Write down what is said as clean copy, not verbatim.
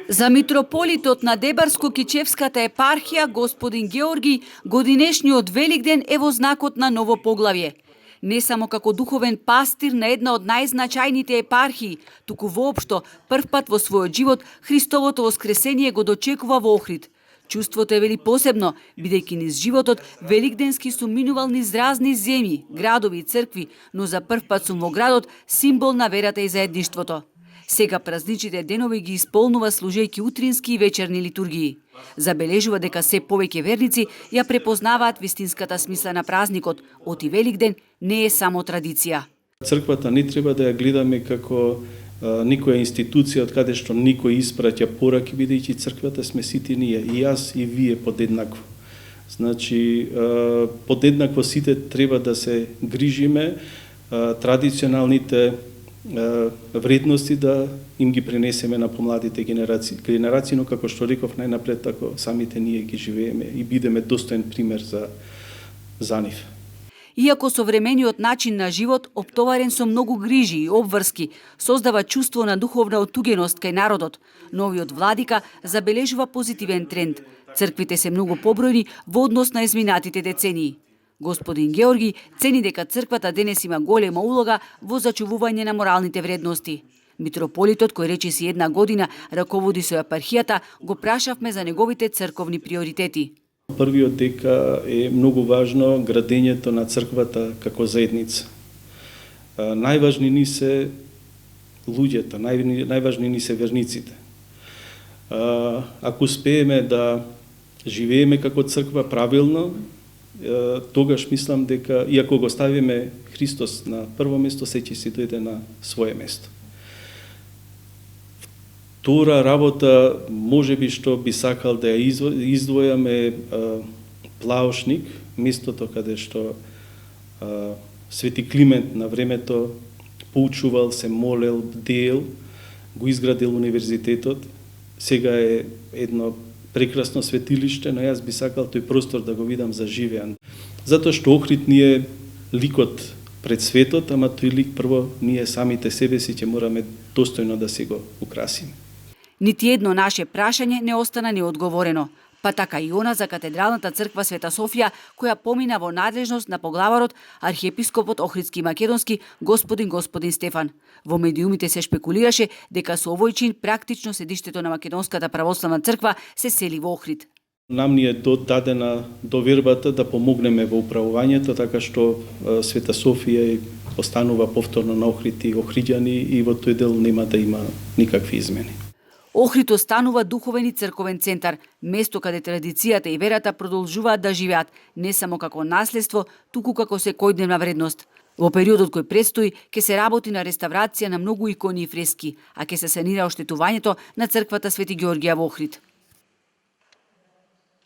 За митрополитот на Дебарско-Кичевската епархија, господин Георги, годинешниот Великден е во знакот на ново поглавје. Не само како духовен пастир на една од најзначајните епархии, туку воопшто првпат во својот живот Христовото воскресение го дочекува во Охрид. Чувството е вели посебно, бидејќи низ животот великденски сум минувал низ разни земји, градови и цркви, но за првпат сум во градот символ на верата и заедништвото. Сега празничните денови ги исполнува служејќи утрински и вечерни литургии. Забележува дека се повеќе верници ја препознаваат вистинската смисла на празникот. Оти Великден не е само традиција. Црквата не треба да ја гледаме како никоја институција од каде што никој испраќа пораки, бидејќи црквата сме сите ние, и јас и вие подеднакво. Значи, подеднакво сите треба да се грижиме традиционалните вредности да им ги пренесеме на помладите генерации, но како што реков најнапред, тако самите ние ги живееме и бидеме достоен пример за нив. Иако современиот начин на живот, оптоварен со многу грижи и обврски, создава чувство на духовна отугеност кај народот, новиот владика забележува позитивен тренд. Црквите се многу побројни во однос на изминатите децении. Господин Георги цени дека црквата денес има голема улога во зачувување на моралните вредности. Митрополитот, кој речиси една година раководи со епархијата, го прашавме за неговите црковни приоритети. Првиот дека е многу важно градењето на црквата како заедница. Најважни ни се луѓето, најважни ни се верниците. Ако успееме да живееме како црква правилно, тогаш мислам дека, иако го ставиме Христос на прво место, се ќе си дојде на свое место. Втора работа, можеби што би сакал да ја издвојаме Плаушник, местото каде што Свети Климент на времето поучувал, се молел, бдел, го изградил универзитетот. Сега е едно прекрасно светилиште, но јас би сакал тој простор да го видам заживеан. Затоа што Охрид ни е ликот пред светот, ама тој лик прво ние самите себе си ќе мораме достојно да си го украсиме. Нити едно наше прашање не остана неодговорено, па така и она за Катедралната црква Света Софија, која помина во надлежност на поглаварот, архиепископот Охридски и Македонски, господин Стефан. Во медиумите се шпекулираше дека со овој чин практично седиштето на Македонската православна црква се сели во Охрид. Нам ни е дадена довербата да помогнеме во управувањето, така што Света Софија останува повторно на Охрид и охриѓани, и во тој дел нема да има никакви измени. Охрид останува духовен и црковен центар, место каде традицијата и верата продолжуваат да живеат не само како наследство, туку како секојдневна вредност. Во периодот кој предстои, ќе се работи на реставрација на многу икони и фрески, а ќе се санира оштетувањето на црквата Свети Георгија во Охрид.